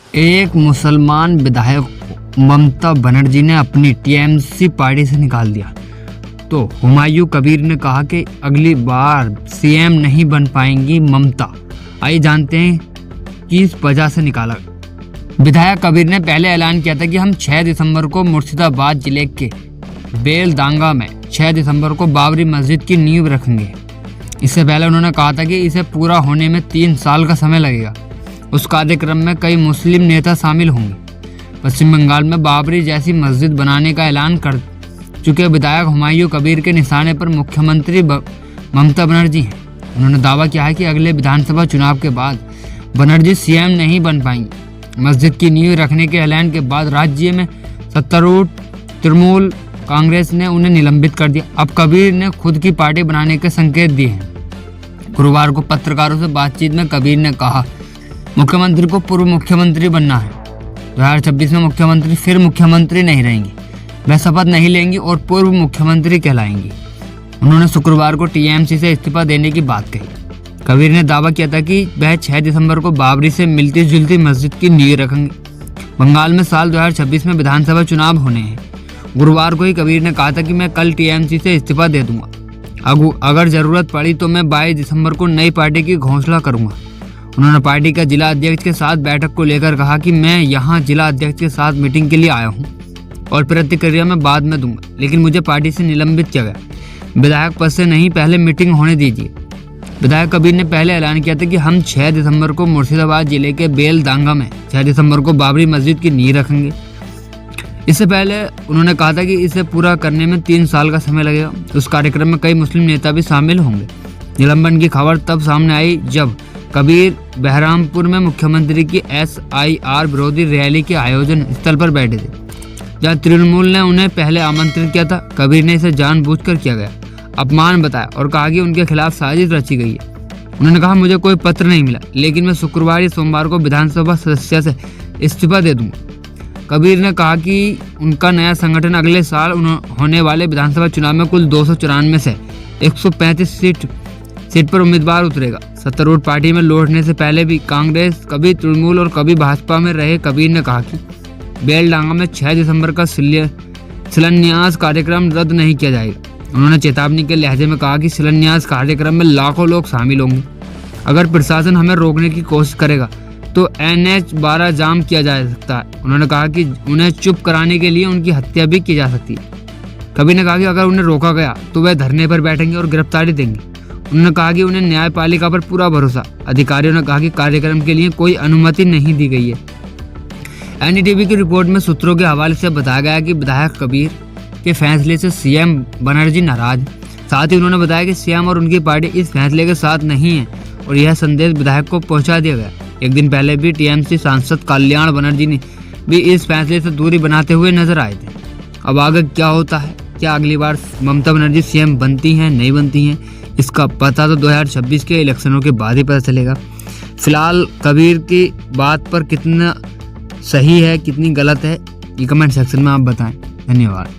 एक मुसलमान विधायक ममता बनर्जी ने अपनी टीएमसी पार्टी से निकाल दिया तो हुमायूं कबीर ने कहा कि अगली बार सीएम नहीं बन पाएंगी ममता। आइए जानते हैं किस वजह से निकाला। विधायक कबीर ने पहले ऐलान किया था कि हम 6 दिसंबर को मुर्शिदाबाद जिले के बेलदांगा में 6 दिसंबर को बाबरी मस्जिद की नींव रखेंगे। इससे पहले उन्होंने कहा था कि इसे पूरा होने में 3 साल का समय लगेगा। उस कार्यक्रम में कई मुस्लिम नेता शामिल होंगे। पश्चिम बंगाल में बाबरी जैसी मस्जिद बनाने का ऐलान कर चुके विधायक हुमायूं कबीर के निशाने पर मुख्यमंत्री ममता बनर्जी हैं। उन्होंने दावा किया है कि अगले विधानसभा चुनाव के बाद बनर्जी सीएम नहीं बन पाएंगी। मस्जिद की नींव रखने के ऐलान के बाद राज्य में सत्तारूढ़ तृणमूल कांग्रेस ने उन्हें निलंबित कर दिया। अब कबीर ने खुद की पार्टी बनाने के संकेत दिए हैं। गुरुवार को पत्रकारों से बातचीत में कबीर ने कहा, मुख्यमंत्री को पूर्व मुख्यमंत्री बनना है। 2026 में मुख्यमंत्री फिर मुख्यमंत्री नहीं रहेंगी, वह शपथ नहीं लेंगी और पूर्व मुख्यमंत्री कहलाएंगी। उन्होंने शुक्रवार को टीएमसी से इस्तीफा देने की बात कही। कबीर ने दावा किया था कि वह 6 दिसंबर को बाबरी से मिलती जुलती मस्जिद की नींव रखेंगे। बंगाल में साल 2026 में विधानसभा चुनाव होने हैं। गुरुवार को ही कबीर ने कहा था कि मैं कल टीएमसी से इस्तीफा दे दूंगा। अगर जरूरत पड़ी तो मैं 22 दिसंबर को नई पार्टी की घोषणा करूंगा। उन्होंने पार्टी का जिला अध्यक्ष के साथ बैठक को लेकर कहा कि मैं यहां जिला अध्यक्ष के साथ मीटिंग के लिए आया हूं और प्रतिक्रिया मैं बाद में दूंगा, लेकिन मुझे पार्टी से निलंबित किया गया। विधायक पद से नहीं, पहले मीटिंग होने दीजिए। विधायक कबीर ने पहले ऐलान किया था कि हम 6 दिसंबर को मुर्शिदाबाद जिले के बेलदांगा में 6 दिसंबर को बाबरी मस्जिद की नींव रखेंगे। इससे पहले उन्होंने कहा था कि इसे पूरा करने में 3 साल का समय लगेगा। उस कार्यक्रम में कई मुस्लिम नेता भी शामिल होंगे। निलंबन की खबर तब सामने आई जब कबीर बहरामपुर में मुख्यमंत्री की SIR विरोधी रैली के आयोजन स्थल पर बैठे थे, जहां तृणमूल ने उन्हें पहले आमंत्रित किया था। कबीर ने इसे जानबूझकर किया गया अपमान बताया और कहा कि उनके खिलाफ साजिश रची गई है। उन्होंने कहा, मुझे कोई पत्र नहीं मिला, लेकिन मैं शुक्रवार या सोमवार को विधानसभा सदस्य से इस्तीफा दे दूंगा। कबीर ने कहा कि उनका नया संगठन अगले साल होने वाले विधानसभा चुनाव में कुल 294 से 135 सीट पर उम्मीदवार उतरेगा। सत्तारूढ़ पार्टी में लौटने से पहले भी कांग्रेस, कभी तृणमूल और कभी भाजपा में रहे कबीर ने कहा कि बेलडांगा में 6 दिसंबर का शिलान्यास कार्यक्रम रद्द नहीं किया जाएगा। उन्होंने चेतावनी के लहजे में कहा कि शिलान्यास कार्यक्रम में लाखों लोग शामिल होंगे। अगर प्रशासन हमें रोकने की कोशिश करेगा तो NH 12 जाम किया जा सकता है। उन्होंने कहा कि उन्हें चुप कराने के लिए उनकी हत्या भी की जा सकती है। कबीर ने कहा कि अगर उन्हें रोका गया तो वह धरने पर बैठेंगे और गिरफ्तारी देंगे। उन्होंने कहा कि उन्हें न्यायपालिका पर पूरा भरोसा। अधिकारियों ने कहा कि कार्यक्रम के लिए कोई अनुमति नहीं दी गई है। NDTV की रिपोर्ट में सूत्रों के हवाले से बताया गया कि विधायक कबीर के फैसले से सीएम बनर्जी नाराज। साथ ही उन्होंने बताया कि सीएम और उनकी पार्टी इस फैसले के साथ नहीं है और यह संदेश विधायक को पहुंचा दिया गया। एक दिन पहले भी टीएमसी सांसद कल्याण बनर्जी ने भी इस फैसले से दूरी बनाते हुए नजर आए थे। अब आगे क्या होता है, क्या अगली बार ममता बनर्जी सीएम बनती हैं नहीं बनती हैं, इसका पता तो 2026 के इलेक्शनों के बाद ही पता चलेगा। फिलहाल कबीर की बात पर कितना सही है कितनी गलत है, ये कमेंट सेक्शन में आप बताएं। धन्यवाद।